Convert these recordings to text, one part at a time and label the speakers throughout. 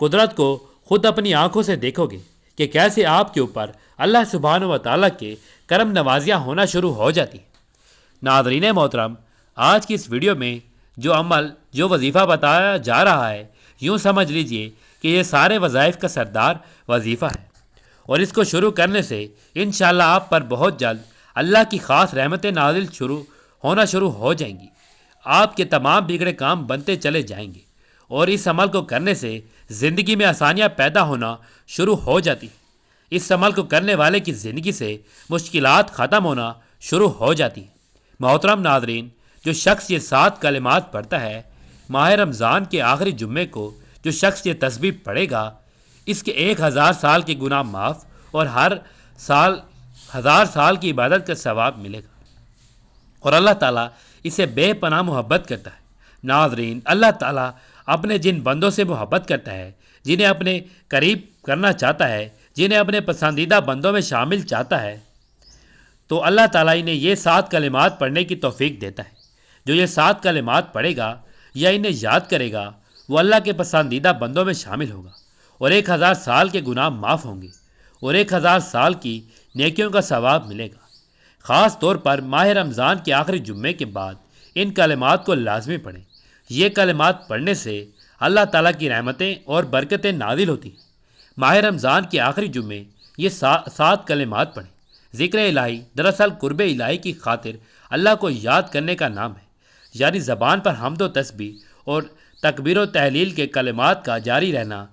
Speaker 1: قدرت کو خود اپنی آنکھوں سے دیکھو گے کہ کیسے آپ کے اوپر اللہ سبحانہ و تعالیٰ کے کرم نوازیاں ہونا شروع ہو جاتی ہیں۔ ناظرین محترم، آج کی اس ویڈیو میں جو عمل جو وظیفہ بتایا جا رہا ہے، یوں سمجھ لیجئے کہ یہ سارے وظائف کا سردار وظیفہ ہے، اور اس کو شروع کرنے سے انشاءاللہ آپ پر بہت جلد اللہ کی خاص رحمتیں نازل ہونا شروع ہو جائیں گی۔ آپ کے تمام بگڑے کام بنتے چلے جائیں گے، اور اس عمل کو کرنے سے زندگی میں آسانیاں پیدا ہونا شروع ہو جاتی ہیں۔ اس عمل کو کرنے والے کی زندگی سے مشکلات ختم ہونا شروع ہو جاتی ہیں۔ محترم ناظرین، جو شخص یہ 7 کلمات پڑھتا ہے، ماہ رمضان کے آخری جمعے کو جو شخص یہ تسبیح پڑھے گا، اس کے 1000 سال کے گناہ معاف اور ہر سال 1000 سال کی عبادت کا ثواب ملے گا، اور اللہ تعالیٰ اسے بے پناہ محبت کرتا ہے۔ ناظرین، اللہ تعالیٰ اپنے جن بندوں سے محبت کرتا ہے، جنہیں اپنے قریب کرنا چاہتا ہے، جنہیں اپنے پسندیدہ بندوں میں شامل چاہتا ہے، تو اللہ تعالیٰ انہیں یہ 7 کلمات پڑھنے کی توفیق دیتا ہے۔ جو یہ 7 کلمات پڑھے گا یا انہیں یاد کرے گا، وہ اللہ کے پسندیدہ بندوں میں شامل ہوگا، اور 1000 سال کے گناہ معاف ہوں گے، اور 1000 سال کی نیکیوں کا ثواب ملے گا۔ خاص طور پر ماہ رمضان کے آخری جمعے کے بعد ان کلمات کو لازمی پڑھیں۔ یہ کلمات پڑھنے سے اللہ تعالیٰ کی رحمتیں اور برکتیں نازل ہوتی ہیں۔ ماہ رمضان کے آخری جمعے یہ 7 کلمات پڑھیں۔ ذکر الہی دراصل قرب الہی کی خاطر اللہ کو یاد کرنے کا نام ہے، یعنی زبان پر حمد و تسبیح اور تکبیر و تحلیل کے کلمات کا جاری رہنا۔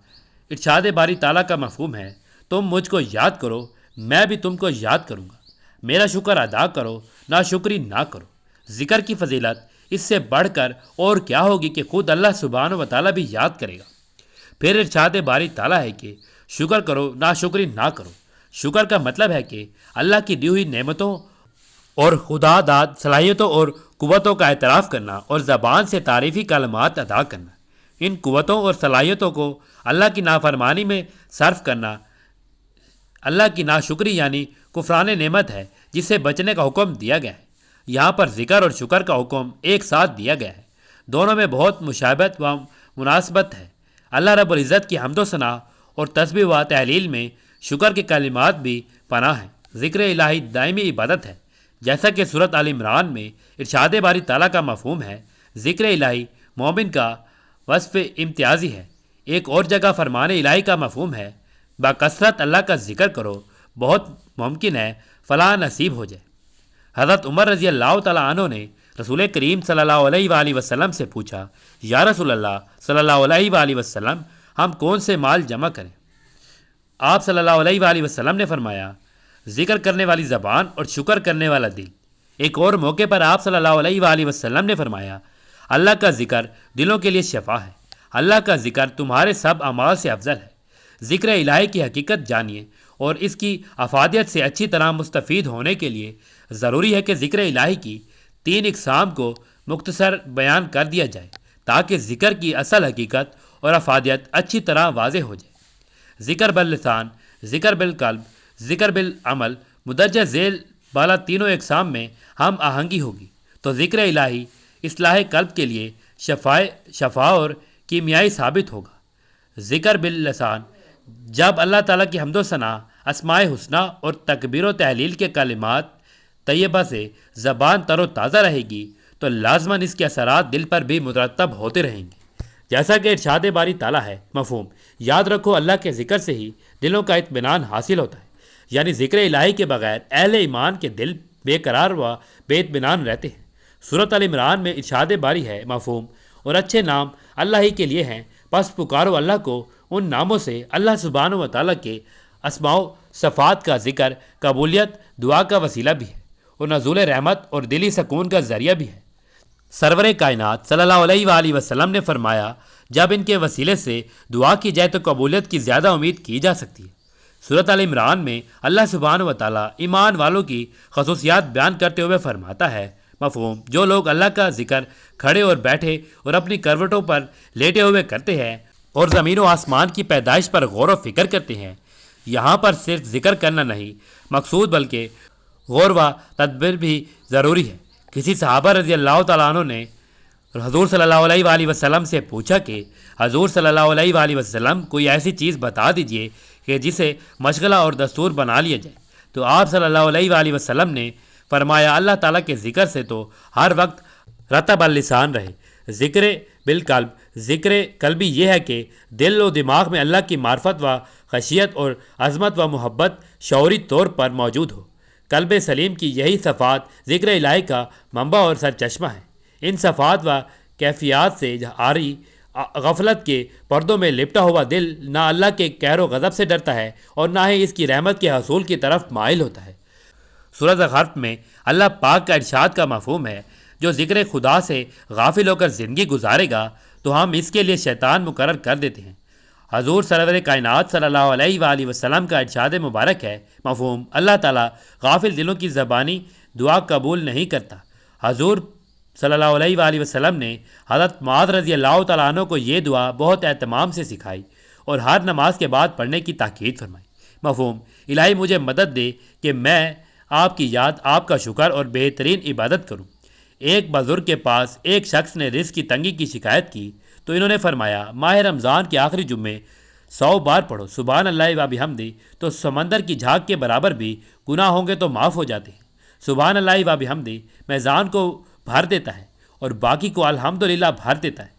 Speaker 1: ارشاد باری تعالیٰ کا مفہوم ہے، تم مجھ کو یاد کرو، میں بھی تم کو یاد کروں گا، میرا شکر ادا کرو، ناشکری نہ کرو۔ ذکر کی فضیلت اس سے بڑھ کر اور کیا ہوگی کہ خود اللہ سبحانہ و تعالیٰ بھی یاد کرے گا۔ پھر ارشاد باری تعالیٰ ہے کہ شکر کرو، ناشکری نہ کرو۔ شکر کا مطلب ہے کہ اللہ کی دی ہوئی نعمتوں اور خدا داد صلاحیتوں اور قوتوں کا اعتراف کرنا، اور زبان سے تعریفی کلمات ادا کرنا۔ ان قوتوں اور صلاحیتوں کو اللہ کی نافرمانی میں صرف کرنا اللہ کی ناشکری یعنی کفران نعمت ہے، جس سے بچنے کا حکم دیا گیا ہے۔ یہاں پر ذکر اور شکر کا حکم ایک ساتھ دیا گیا ہے، دونوں میں بہت مشابہت و مناسبت ہے۔ اللہ رب العزت کی حمد و ثنا اور تسبیح و تحلیل میں شکر کے کلمات بھی پناہ ہیں۔ ذکر الہی دائمی عبادت ہے، جیسا کہ سورۃ آل عمران میں ارشاد باری تعالیٰ کا مفہوم ہے۔ ذکر الہی مومن کا وصف امتیازی ہے۔ ایک اور جگہ فرمان الہی کا مفہوم ہے، بکثرت اللہ کا ذکر کرو، بہت ممکن ہے فلاح نصیب ہو جائے۔ حضرت عمر رضی اللہ تعالیٰ عنہ نے رسول کریم صلی اللہ علیہ وآلہ وسلم سے پوچھا، یا رسول اللہ صلی اللہ علیہ وآلہ وسلم، ہم کون سے مال جمع کریں؟ آپ صلی اللہ علیہ وآلہ وسلم نے فرمایا، ذکر کرنے والی زبان اور شکر کرنے والا دل۔ ایک اور موقع پر آپ صلی اللہ علیہ وآلہ وسلم نے فرمایا، اللہ کا ذکر دلوں کے لیے شفا ہے، اللہ کا ذکر تمہارے سب اعمال سے افضل ہے۔ ذکر الہی کی حقیقت جانیے، اور اس کی افادیت سے اچھی طرح مستفید ہونے کے لیے ضروری ہے کہ ذکر الہی کی 3 اقسام کو مختصر بیان کر دیا جائے، تاکہ ذکر کی اصل حقیقت اور افادیت اچھی طرح واضح ہو جائے۔ ذکر باللسان، ذکر بالقلب، ذکر بالعمل، مدرجہ ذیل بالا تینوں اقسام میں ہم آہنگی ہوگی تو ذکر الہی اصلاح قلب کے لیے شفا اور کیمیائی ثابت ہوگا۔ ذکر باللسان، جب اللہ تعالیٰ کی حمد و ثنا، اسماء حسنہ اور تکبیر و تحلیل کے کلمات طیبہ سے زبان تر و تازہ رہے گی تو لازماً اس کے اثرات دل پر بھی مترتب ہوتے رہیں گے، جیسا کہ ارشاد باری تعالیٰ ہے مفہوم۔ یاد رکھو، اللہ کے ذکر سے ہی دلوں کا اطمینان حاصل ہوتا ہے، یعنی ذکر الہی کے بغیر اہل ایمان کے دل بے قرار و بے اطمینان رہتے ہیں۔ سورۃ آل عمران میں ارشاد باری ہے مفہوم، اور اچھے نام اللہ ہی کے لیے ہیں، پس پکارو اللہ کو ان ناموں سے۔ اللہ سبحانہ و تعالیٰ کے اسماء و صفات کا ذکر قبولیت دعا کا وسیلہ بھی ہے، اور نزول رحمت اور دلی سکون کا ذریعہ بھی ہے۔ سرور کائنات صلی اللہ علیہ وآلہ وسلم نے فرمایا، جب ان کے وسیلے سے دعا کی جائے تو قبولیت کی زیادہ امید کی جا سکتی ہے۔ سورۃ آل عمران میں اللہ سبحانہ و تعالیٰ ایمان والوں کی خصوصیات بیان کرتے ہوئے فرماتا ہے مفہوم، جو لوگ اللہ کا ذکر کھڑے اور بیٹھے اور اپنی کروٹوں پر لیٹے ہوئے کرتے ہیں، اور زمین و آسمان کی پیدائش پر غور و فکر کرتے ہیں۔ یہاں پر صرف ذکر کرنا نہیں مقصود، بلکہ غور و تدبر بھی ضروری ہے۔ کسی صحابہ رضی اللہ تعالیٰ عنہ نے اور حضور صلی اللہ علیہ وآلہ وسلم سے پوچھا کہ حضور صلی اللہ علیہ وآلہ وسلم کوئی ایسی چیز بتا دیجئے کہ جسے مشغلہ اور دستور بنا لیا جائے۔ تو آپ صلی اللہ علیہ وآلہ وسلم نے فرمایا، اللہ تعالیٰ کے ذکر سے تو ہر وقت رطب اللسان رہے۔ ذکر بالقلب، ذکر قلبی یہ ہے کہ دل و دماغ میں اللہ کی معرفت و خشیت اور عظمت و محبت شعوری طور پر موجود ہو۔ قلب سلیم کی یہی صفات ذکر الہی کا منبع اور سرچشمہ ہے۔ ان صفات و کیفیات سے عاری غفلت کے پردوں میں لپٹا ہوا دل نہ اللہ کے قہر و غضب سے ڈرتا ہے اور نہ ہی اس کی رحمت کے حصول کی طرف مائل ہوتا ہے۔ سورۃ غرف میں اللہ پاک کا ارشاد کا مفہوم ہے، جو ذکر خدا سے غافل ہو کر زندگی گزارے گا تو ہم اس کے لیے شیطان مقرر کر دیتے ہیں۔ حضور سرور کائنات صلی اللہ علیہ وآلہ وسلم کا ارشاد مبارک ہے، مفہوم اللہ تعالیٰ غافل دلوں کی زبانی دعا قبول نہیں کرتا۔ حضور صلی اللہ علیہ وآلہ وسلم نے حضرت معاذ رضی اللہ تعالیٰ عنہ کو یہ دعا بہت اہتمام سے سکھائی اور ہر نماز کے بعد پڑھنے کی تاکید فرمائی۔ مفہوم الہی مجھے مدد دے کہ میں آپ کی یاد، آپ کا شکر اور بہترین عبادت کروں۔ ایک بزرگ کے پاس ایک شخص نے رزق کی تنگی کی شکایت کی تو انہوں نے فرمایا، ماہ رمضان کے آخری جمعے 100 بار پڑھو سبحان اللہ و بحمدہ، تو سمندر کی جھاگ کے برابر بھی گناہ ہوں گے تو معاف ہو جاتے ہیں۔ سبحان اللہ و بحمدہ میزان کو بھر دیتا ہے اور باقی کو الحمدللہ بھر دیتا ہے۔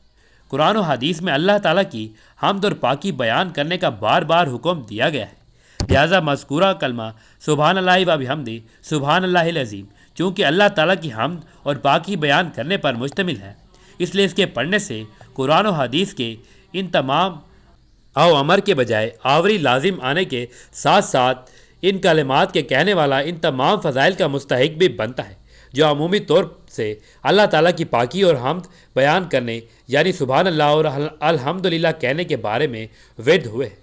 Speaker 1: قرآن و حدیث میں اللہ تعالیٰ کی حمد اور پاکی بیان کرنے کا بار بار حکم دیا گیا ہے۔ لہٰذا مذکورہ کلمہ سبحان اللہ و بحمدہ سبحان اللہ العظیم چونکہ اللہ تعالیٰ کی حمد اور پاکی بیان کرنے پر مشتمل ہے، اس لیے اس کے پڑھنے سے قرآن و حدیث کے ان تمام او امر کے بجائے آوری لازم آنے کے ساتھ ساتھ ان کلمات کے کہنے والا ان تمام فضائل کا مستحق بھی بنتا ہے، جو عمومی طور سے اللہ تعالیٰ کی پاکی اور حمد بیان کرنے یعنی سبحان اللہ اور الحمدللہ کہنے کے بارے میں ورد ہوئے ہیں۔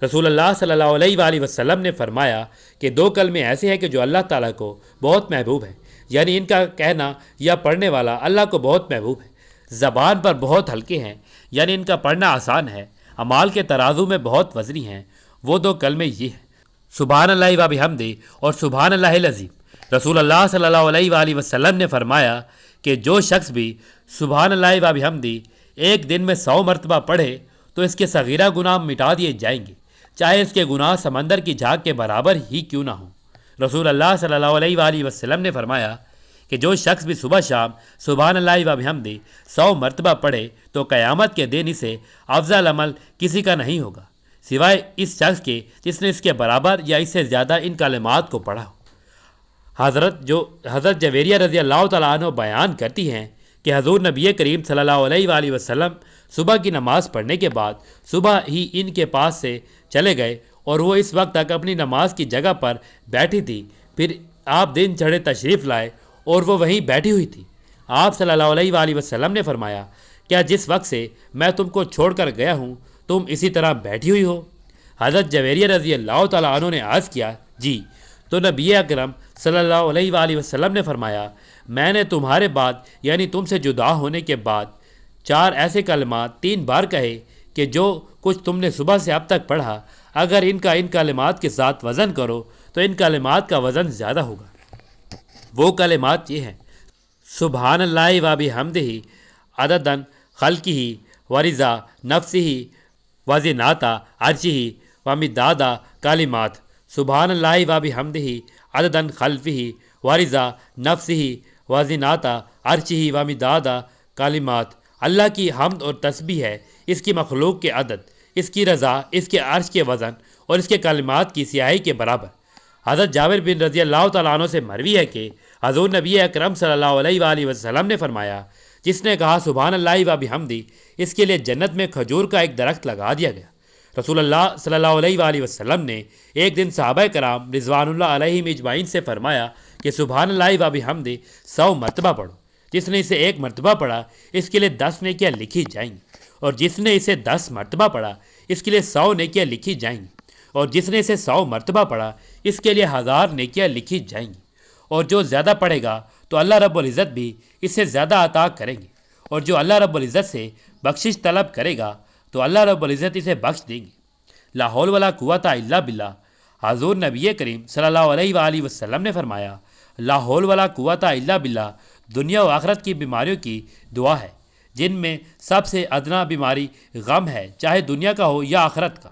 Speaker 1: رسول اللہ صلی اللہ علیہ وآلہ وسلم نے فرمایا کہ 2 کلمے ایسے ہیں کہ جو اللہ تعالیٰ کو بہت محبوب ہیں، یعنی ان کا کہنا یا پڑھنے والا اللہ کو بہت محبوب ہے۔ زبان پر بہت ہلکے ہیں، یعنی ان کا پڑھنا آسان ہے، اعمال کے ترازو میں بہت وزنی ہیں۔ وہ 2 کلمے یہ ہیں، سبحان اللہ و بحمدہ اور سبحان اللہ العظیم۔ رسول اللہ صلی اللہ علیہ وآلہ وسلم نے فرمایا کہ جو شخص بھی سبحان اللہ و بحمدہ ایک دن میں 100 مرتبہ پڑھے تو اس کے صغیرہ گناہ مٹا دیے جائیں گے، چاہے اس کے گناہ سمندر کی جھاگ کے برابر ہی کیوں نہ ہوں۔ رسول اللہ صلی اللہ علیہ وآلہ وسلم نے فرمایا کہ جو شخص بھی صبح شام سبحان اللہ و بحمدہ 100 مرتبہ پڑھے تو قیامت کے دن اسے افضل عمل کسی کا نہیں ہوگا سوائے اس شخص کے جس نے اس کے برابر یا اس سے زیادہ ان کلمات کو پڑھا ہو۔ حضرت جویریہ رضی اللہ تعالیٰ عنہ بیان کرتی ہیں کہ حضور نبی کریم صلی اللہ علیہ وآلہ وسلم صبح کی نماز پڑھنے کے بعد صبح ہی ان کے پاس سے چلے گئے اور وہ اس وقت تک اپنی نماز کی جگہ پر بیٹھی تھی، پھر آپ دن چڑھے تشریف لائے اور وہ وہیں بیٹھی ہوئی تھی۔ آپ صلی اللہ علیہ وآلہ وسلم نے فرمایا، کیا جس وقت سے میں تم کو چھوڑ کر گیا ہوں تم اسی طرح بیٹھی ہوئی ہو؟ حضرت جویریہ رضی اللہ تعالیٰ عنہ نے عرض کیا، جی۔ تو نبی اکرم صلی اللہ علیہ وآلہ وسلم نے فرمایا، میں نے تمہارے بعد یعنی تم سے جدا ہونے کے بعد 4 ایسے کلمات 3 بار کہے کہ جو کچھ تم نے صبح سے اب تک پڑھا، اگر ان کا ان کلمات کے ساتھ وزن کرو تو ان کلمات کا وزن زیادہ ہوگا۔ وہ کلمات یہ ہیں، سبحان اللہ و بحمدہ عدد خلقہ و رضا نفسہ و زنۃ عرشہ و مداد کلمات۔ سبحان اللہ و بحمدہ عدد خلقہ و رضا نفسہ و زنۃ عرشہ و مداد کلمات۔ اللہ کی حمد اور تسبیح ہے اس کی مخلوق کے عدد، اس کی رضا، اس کے عرش کے وزن اور اس کے کلمات کی سیاہی کے برابر۔ حضرت جابر بن رضی اللہ تعالیٰ عنہ سے مروی ہے کہ حضور نبی اکرم صلی اللہ علیہ وآلہ وسلم نے فرمایا، جس نے کہا سبحان اللہ و بحمدہ اس کے لیے جنت میں کھجور کا ایک درخت لگا دیا گیا۔ رسول اللہ صلی اللہ علیہ وآلہ وسلم نے ایک دن صحابہ کرام رضوان اللہ علیہم اجمعین سے فرمایا کہ سبحان اللہ و بحمدہ 100 مرتبہ پڑھو، جس نے اسے 1 مرتبہ پڑھا اس کے لیے 10 نیکیاں لکھی جائیں گی، اور جس نے اسے 10 مرتبہ پڑھا اس کے لیے 100 نیکیاں لکھی جائیں گی، اور جس نے اسے 100 مرتبہ پڑھا اس کے لیے 1000 نیکیاں لکھی جائیں گی، اور جو زیادہ پڑھے گا تو اللہ رب العزت بھی اس سے زیادہ عطا کریں گے، اور جو اللہ رب العزت سے بخشش طلب کرے گا تو اللہ رب العزت اسے بخش دیں گے۔ لا حول ولا قوت الا باللہ۔ حضور نبی کریم صلی اللہ علیہ وآلہ وسلم نے فرمایا، لا حول ولا قوت الا باللہ دنیا و آخرت کی بیماریوں کی دعا ہے۔ جن میں سب سے ادنا بیماری غم ہے، چاہے دنیا کا ہو یا آخرت کا۔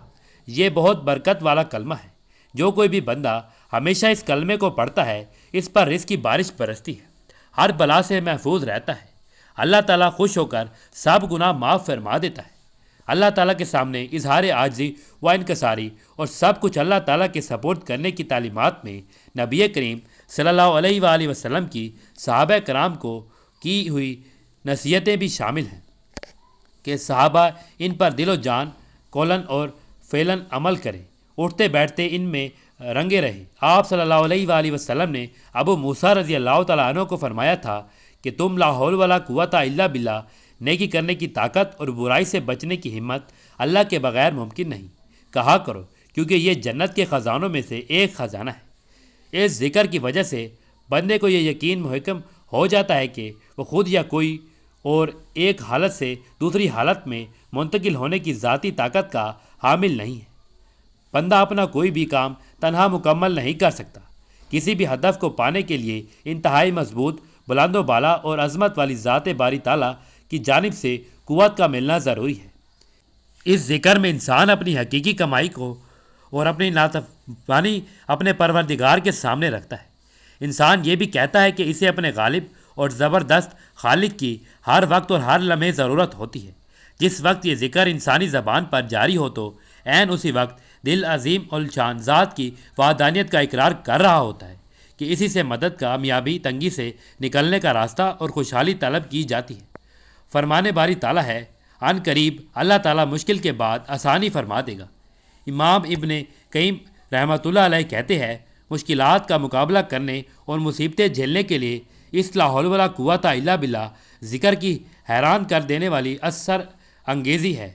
Speaker 1: یہ بہت برکت والا کلمہ ہے۔ جو کوئی بھی بندہ ہمیشہ اس کلمے کو پڑھتا ہے، اس پر رزق کی بارش برستی ہے، ہر بلا سے محفوظ رہتا ہے۔ اللہ تعالیٰ خوش ہو کر سب گناہ معاف فرما دیتا ہے۔ اللہ تعالیٰ کے سامنے اظہار عاجزی و انکساری اور سب کچھ اللہ تعالیٰ کے سپرد کرنے کی تعلیمات میں نبی کریم صلی اللہ علیہ وآلہ وسلم کی صحابہ کرام کو کی ہوئی نصیحتیں بھی شامل ہیں کہ صحابہ ان پر دل و جان، قولاً اور فعلاً عمل کریں، اٹھتے بیٹھتے ان میں رنگے رہیں۔ آپ صلی اللہ علیہ وآلہ وسلم نے ابو موسیٰ رضی اللہ تعالیٰ عنہ کو فرمایا تھا کہ تم لا حول ولا قوت الا باللہ، نیکی کرنے کی طاقت اور برائی سے بچنے کی ہمت اللہ کے بغیر ممکن نہیں، کہا کرو، کیونکہ یہ جنت کے خزانوں میں سے ایک خزانہ ہے۔ اس ذکر کی وجہ سے بندے کو یہ یقین محکم ہو جاتا ہے کہ وہ خود یا کوئی اور ایک حالت سے دوسری حالت میں منتقل ہونے کی ذاتی طاقت کا حامل نہیں ہے۔ بندہ اپنا کوئی بھی کام تنہا مکمل نہیں کر سکتا۔ کسی بھی ہدف کو پانے کے لیے انتہائی مضبوط، بلند و بالا اور عظمت والی ذات باری تعالیٰ کی جانب سے قوت کا ملنا ضروری ہے۔ اس ذکر میں انسان اپنی حقیقی کمائی کو اور اپنی ناتوانی اپنے پروردگار کے سامنے رکھتا ہے۔ انسان یہ بھی کہتا ہے کہ اسے اپنے غالب اور زبردست خالق کی ہر وقت اور ہر لمحے ضرورت ہوتی ہے۔ جس وقت یہ ذکر انسانی زبان پر جاری ہو تو عین اسی وقت دل عظیم الشان ذات کی وحدانیت کا اقرار کر رہا ہوتا ہے کہ اسی سے مدد، کامیابی، تنگی سے نکلنے کا راستہ اور خوشحالی طلب کی جاتی ہے۔ فرمانے باری تعالیٰ ہے، عن قریب اللہ تعالیٰ مشکل کے بعد آسانی فرما دے گا۔ امام ابن قیم رحمۃ اللہ علیہ کہتے ہیں، مشکلات کا مقابلہ کرنے اور مصیبتیں جھیلنے کے لیے اس لا حول ولا قوت الا باللہ ذکر کی حیران کر دینے والی اثر انگیزی ہے۔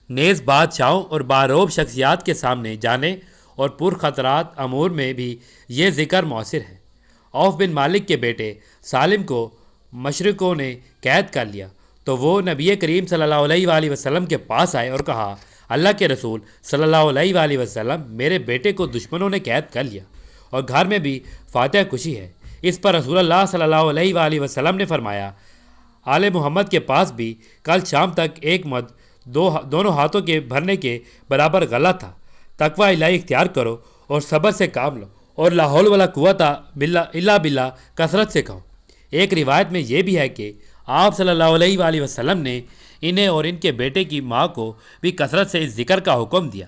Speaker 1: نیز بادشاہوں اور باروب شخصیات کے سامنے جانے اور پرخطرات امور میں بھی یہ ذکر مؤثر ہے۔ عوف بن مالک کے بیٹے سالم کو مشرکوں نے قید کر لیا تو وہ نبی کریم صلی اللہ علیہ وآلہ وسلم کے پاس آئے اور کہا، اللہ کے رسول صلی اللہ علیہ وآلہ وسلم، میرے بیٹے کو دشمنوں نے قید کر لیا اور گھر میں بھی فاتح کشی ہے۔ اس پر رسول اللہ صلی اللہ علیہ وآلہ وسلم نے فرمایا، آل محمد کے پاس بھی کل شام تک ایک مد دونوں ہاتھوں کے بھرنے کے برابر غلہ تھا۔ تقوی الہی اختیار کرو اور صبر سے کام لو اور لا حول ولا قوت الا باللہ کثرت سے کہو۔ ایک روایت میں یہ بھی ہے کہ آپ صلی اللہ علیہ وآلہ وسلم نے انہیں اور ان کے بیٹے کی ماں کو بھی کثرت سے اس ذکر کا حکم دیا۔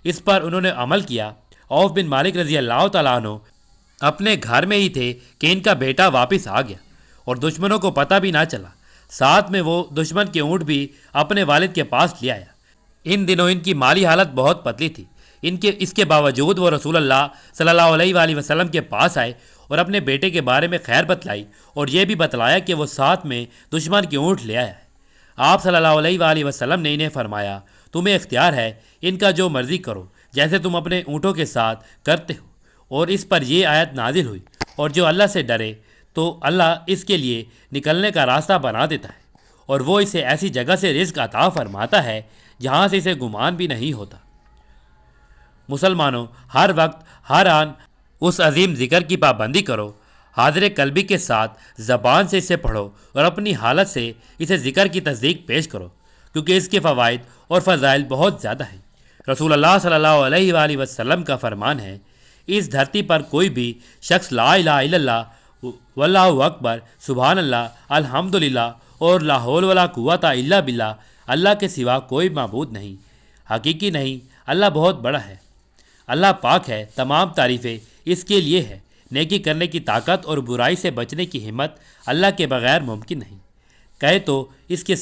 Speaker 1: اس پر انہوں نے عمل کیا۔ عوف بن مالک رضی اللہ تعالیٰ عنہ اپنے گھر میں ہی تھے کہ ان کا بیٹا واپس آ گیا اور دشمنوں کو پتہ بھی نہ چلا۔ ساتھ میں وہ دشمن کے اونٹ بھی اپنے والد کے پاس لے آیا۔ ان دنوں ان کی مالی حالت بہت پتلی تھی۔ اس کے باوجود وہ رسول اللہ صلی اللہ علیہ وآلہ وسلم کے پاس آئے اور اپنے بیٹے کے بارے میں خیر بتلائی اور یہ بھی بتلایا کہ وہ ساتھ میں دشمن کے اونٹ لے آیا ہے۔ آپ صلی اللہ علیہ وآلہ وسلم نے انہیں فرمایا، تمہیں اختیار ہے، ان کا جو مرضی کرو جیسے تم اپنے اونٹوں کے ساتھ کرتے ہو۔ اور اس پر یہ آیت نازل ہوئی، اور جو اللہ سے ڈرے تو اللہ اس کے لیے نکلنے کا راستہ بنا دیتا ہے اور وہ اسے ایسی جگہ سے رزق عطا فرماتا ہے جہاں سے اسے گمان بھی نہیں ہوتا۔ مسلمانوں، ہر وقت ہر آن اس عظیم ذکر کی پابندی کرو، حاضر قلبی کے ساتھ زبان سے اسے پڑھو اور اپنی حالت سے اسے ذکر کی تصدیق پیش کرو، کیونکہ اس کے فوائد اور فضائل بہت زیادہ ہیں۔ رسول اللہ صلی اللہ علیہ وآلہ وسلم کا فرمان ہے، اس دھرتی پر کوئی بھی شخص لا الہ الا اللہ واللہ اکبر، سبحان اللہ، الحمدللہ اور لا حول ولا قوت الا باللہ، اللہ کے سوا کوئی معبود نہیں، حقیقی نہیں، اللہ بہت بڑا ہے، اللہ پاک ہے، تمام تعریفیں اس کے لیے ہے۔ نیکی کرنے کی طاقت اور برائی سے بچنے کی ہمت اللہ کے بغیر ممکن نہیں۔ کہے تو اس کے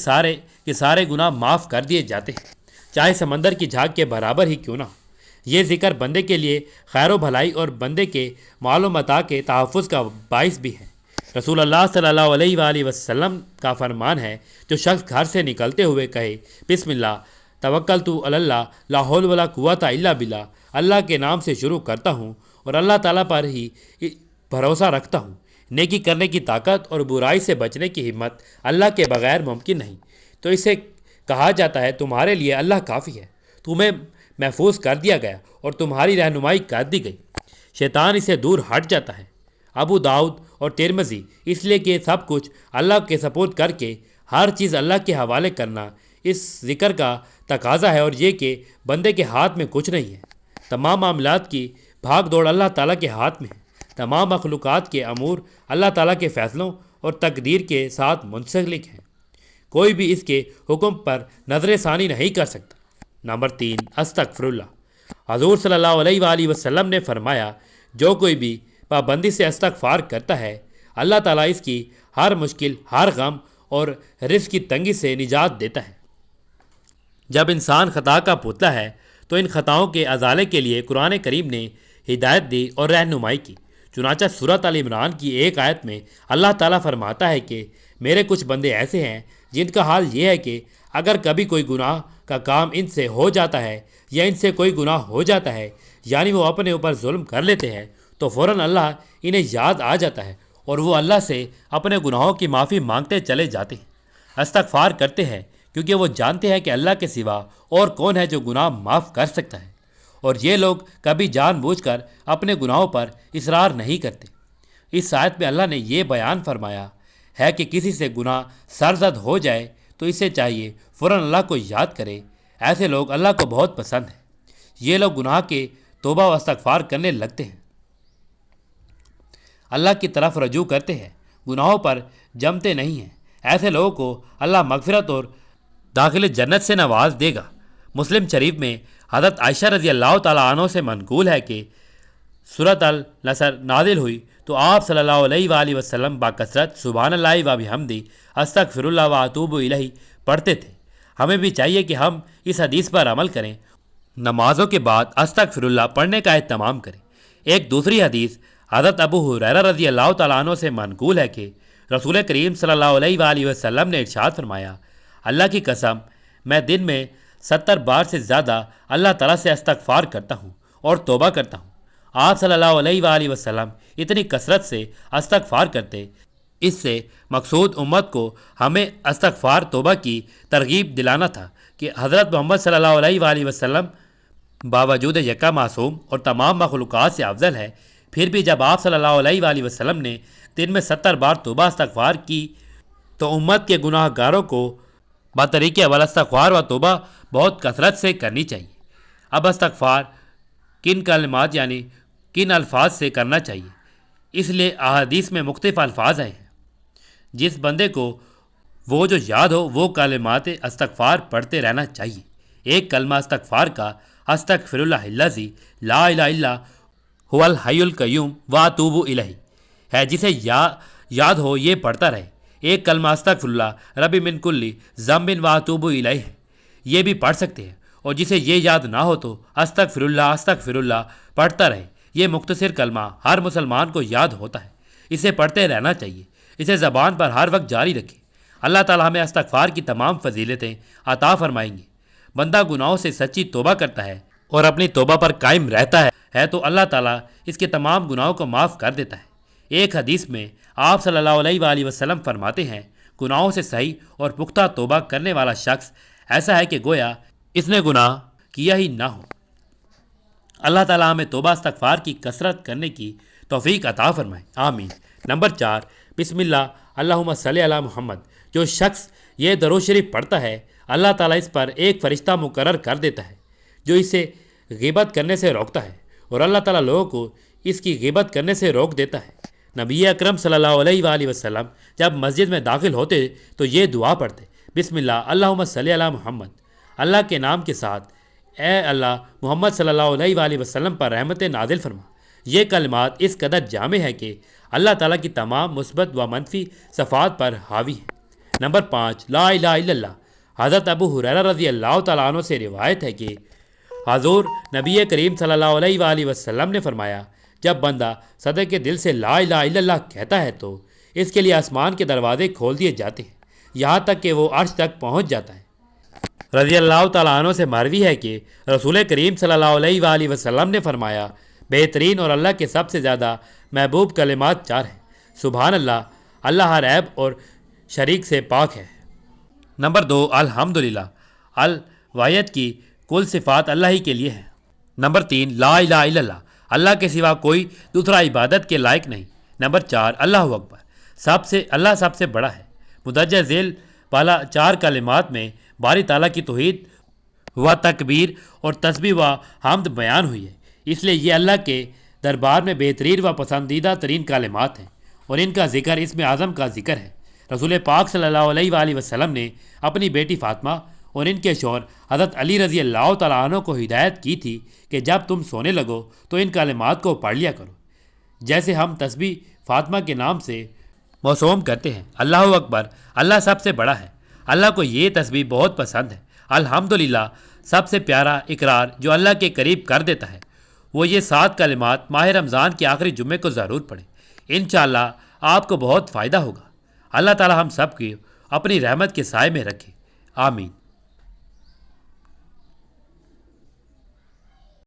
Speaker 1: سارے گناہ معاف کر دیے جاتے ہیں، چاہے سمندر کی جھاگ کے برابر ہی کیوں نہ ہو۔ یہ ذکر بندے کے لیے خیر و بھلائی اور بندے کے مال و متاع کے تحفظ کا باعث بھی ہے۔ رسول اللہ صلی اللہ علیہ وآلہ وسلم کا فرمان ہے، جو شخص گھر سے نکلتے ہوئے کہے، بسم اللہ توکلت علی اللہ لا حول ولا قوت الا باللہ، اللہ کے نام سے شروع کرتا ہوں اور اللہ تعالیٰ پر ہی بھروسہ رکھتا ہوں، نیکی کرنے کی طاقت اور برائی سے بچنے کی ہمت اللہ کے بغیر ممکن نہیں، تو اسے کہا جاتا ہے، تمہارے لیے اللہ کافی ہے، تمہیں محفوظ کر دیا گیا اور تمہاری رہنمائی کر دی گئی، شیطان اسے دور ہٹ جاتا ہے۔ ابو داؤد اور ترمذی، اس لیے کہ سب کچھ اللہ کے سپرد کر کے ہر چیز اللہ کے حوالے کرنا اس ذکر کا تقاضا ہے، اور یہ کہ بندے کے ہاتھ میں کچھ نہیں ہے۔ تمام معاملات کی بھاگ دوڑ اللہ تعالیٰ کے ہاتھ میں ہے۔ تمام مخلوقات کے امور اللہ تعالیٰ کے فیصلوں اور تقدیر کے ساتھ منسلک ہیں۔ کوئی بھی اس کے حکم پر نظر ثانی نہیں کر سکتا۔ نمبر 3، استغفر اللہ۔ حضور صلی اللہ علیہ وآلہ وسلم نے فرمایا، جو کوئی بھی پابندی سے استغفار کرتا ہے، اللہ تعالیٰ اس کی ہر مشکل، ہر غم اور رزق کی تنگی سے نجات دیتا ہے۔ جب انسان خطا کا پتلا ہے تو ان خطاؤں کے ازالے کے لیے قرآن کریم نے ہدایت دی اور رہنمائی کی۔ چنانچہ سورۃ آل عمران کی ایک آیت میں اللہ تعالیٰ فرماتا ہے کہ میرے کچھ بندے ایسے ہیں جن کا حال یہ ہے کہ اگر کبھی کوئی گناہ کا کام ان سے ہو جاتا ہے یا ان سے کوئی گناہ ہو جاتا ہے، یعنی وہ اپنے اوپر ظلم کر لیتے ہیں، تو فوراً اللہ انہیں یاد آ جاتا ہے اور وہ اللہ سے اپنے گناہوں کی معافی مانگتے چلے جاتے ہیں، استغفار کرتے ہیں، کیونکہ وہ جانتے ہیں کہ اللہ کے سوا اور کون ہے جو گناہ معاف کر سکتا ہے، اور یہ لوگ کبھی جان بوجھ کر اپنے گناہوں پر اصرار نہیں کرتے۔ اس آیت میں اللہ نے یہ بیان فرمایا ہے کہ کسی سے گناہ سرزد ہو جائے تو اسے چاہیے فوراً اللہ کو یاد کرے۔ ایسے لوگ اللہ کو بہت پسند ہیں۔ یہ لوگ گناہ کے توبہ و استغفار کرنے لگتے ہیں، اللہ کی طرف رجوع کرتے ہیں، گناہوں پر جمتے نہیں ہیں۔ ایسے لوگوں کو اللہ مغفرت اور داخل جنت سے نواز دے گا۔ مسلم شریف میں حضرت عائشہ رضی اللہ تعالیٰ عنہ سے منقول ہے کہ سورۃ النصر نازل ہوئی تو آپ صلی اللہ علیہ وآلہ وسلم بکثرت سبحان اللہ و بحمدہ استغفر اللہ و اتوب الیہ پڑھتے تھے۔ ہمیں بھی چاہیے کہ ہم اس حدیث پر عمل کریں، نمازوں کے بعد استغفر اللہ پڑھنے کا اہتمام کریں۔ ایک دوسری حدیث حضرت ابو ہریرہ رضی اللہ تعالیٰ عنہ سے منقول ہے کہ رسول کریم صلی اللہ علیہ وآلہ وسلم نے ارشاد فرمایا، اللہ کی قسم میں دن میں 70 بار سے زیادہ اللہ تعالیٰ سے استغفار کرتا ہوں اور توبہ کرتا ہوں۔ آپ صلی اللہ علیہ وآلہ وسلم اتنی کثرت سے استغفار کرتے، اس سے مقصود امت کو ہمیں استغفار توبہ کی ترغیب دلانا تھا کہ حضرت محمد صلی اللہ علیہ وآلہ وسلم باوجود یکا معصوم اور تمام مخلوقات سے افضل ہے، پھر بھی جب آپ صلی اللہ علیہ وآلہ وسلم نے دن میں 70 بار توبہ استغفار کی تو امت کے گناہ گاروں کو بطریق اول استغفار و توبہ بہت کثرت سے کرنی چاہیے۔ اب استغفار کن کلمات یعنی کن الفاظ سے کرنا چاہیے، اس لیے احادیث میں مختلف الفاظ آئے ہیں۔ جس بندے کو وہ جو یاد ہو وہ کلمات استغفار پڑھتے رہنا چاہیے۔ ایک کلمہ استغفار کا استغفر اللہ الذی لا الہ الا هو الحی القیوم واتوب الیہ ہے، جسے یاد ہو یہ پڑھتا رہے۔ ایک کلمہ استغفر اللہ ربی من کل ذنب واتوب الیہ ہے، یہ بھی پڑھ سکتے ہیں، اور جسے یہ یاد نہ ہو تو استغفر اللہ پڑھتا رہے۔ یہ مختصر کلمہ ہر مسلمان کو یاد ہوتا ہے، اسے پڑھتے رہنا چاہیے، اسے زبان پر ہر وقت جاری رکھیں۔ اللہ تعالیٰ ہمیں استغفار کی تمام فضیلتیں عطا فرمائیں گے۔ بندہ گناہوں سے سچی توبہ کرتا ہے اور اپنی توبہ پر قائم رہتا ہے تو اللہ تعالیٰ اس کے تمام گناہوں کو معاف کر دیتا ہے۔ ایک حدیث میں آپ صلی اللہ علیہ وآلہ وسلم فرماتے ہیں، گناہوں سے صحیح اور پختہ توبہ کرنے والا شخص ایسا ہے کہ گویا اس نے گناہ کیا ہی نہ ہو۔ اللہ تعالیٰ ہمیں توبہ استغفار کی کثرت کرنے کی توفیق عطا فرمائے، آمین۔ نمبر 4، بسم اللہ اللہم صلی علی محمد۔ جو شخص یہ درود شریف پڑھتا ہے، اللہ تعالیٰ اس پر ایک فرشتہ مقرر کر دیتا ہے جو اسے غیبت کرنے سے روکتا ہے، اور اللہ تعالیٰ لوگوں کو اس کی غیبت کرنے سے روک دیتا ہے۔ نبی اکرم صلی اللہ علیہ وآلہ وسلم جب مسجد میں داخل ہوتے تو یہ دعا پڑھتے، بسم اللہ اللہم صلی علی محمد، اللہ کے نام کے ساتھ، اے اللہ محمد صلی اللہ علیہ وآلہ وسلم پر رحمت نازل فرما۔ یہ کلمات اس قدر جامع ہے کہ اللہ تعالیٰ کی تمام مثبت و منفی صفات پر حاوی ہیں۔ نمبر 5، لا الہ الا اللہ۔ حضرت ابو ہریرہ رضی اللہ تعالیٰ عنہ سے روایت ہے کہ حضور نبی کریم صلی اللہ علیہ وآلہ وسلم نے فرمایا، جب بندہ صدق کے دل سے لا الہ الا اللہ کہتا ہے تو اس کے لیے آسمان کے دروازے کھول دیے جاتے ہیں، یہاں تک کہ وہ عرش تک پہنچ جاتا ہے۔ رضی اللہ تعالیٰ عنہ سے مروی ہے کہ رسول کریم صلی اللہ علیہ وآلہ وسلم نے فرمایا، بہترین اور اللہ کے سب سے زیادہ محبوب کلمات 4 ہیں۔ سبحان اللہ، اللہ ہر عیب اور شریک سے پاک ہے۔ نمبر 2، الحمدللہ۔ الواحد کی کل صفات اللہ ہی کے لیے ہیں۔ نمبر 3، لا الہ الا اللہ۔ اللہ کے سوا کوئی دوسرا عبادت کے لائق نہیں۔ نمبر 4، اللہ اکبر۔ اللہ سب سے بڑا ہے۔ مندرجہ ذیل پہلا 4 کلمات میں باری تعالیٰ کی توحید و تکبیر اور تسبیح و حمد بیان ہوئی ہے، اس لیے یہ اللہ کے دربار میں بہترین و پسندیدہ ترین کلمات ہیں، اور ان کا ذکر اسم اعظم کا ذکر ہے۔ رسول پاک صلی اللہ علیہ وآلہ وسلم نے اپنی بیٹی فاطمہ اور ان کے شوہر حضرت علی رضی اللہ تعالیٰ عنہ کو ہدایت کی تھی کہ جب تم سونے لگو تو ان کلمات کو پڑھ لیا کرو، جیسے ہم تسبیح فاطمہ کے نام سے موسوم کرتے ہیں: اللہ اکبر، اللہ سب سے بڑا ہے۔ اللہ کو یہ تسبیح بہت پسند ہے۔ الحمدللہ، سب سے پیارا اقرار جو اللہ کے قریب کر دیتا ہے۔ وہ یہ 7 کلمات ماہ رمضان کے آخری جمعے کو ضرور پڑھیں، انشاءاللہ آپ کو بہت فائدہ ہوگا۔ اللہ تعالی ہم سب کی اپنی رحمت کے سائے میں رکھے، آمین۔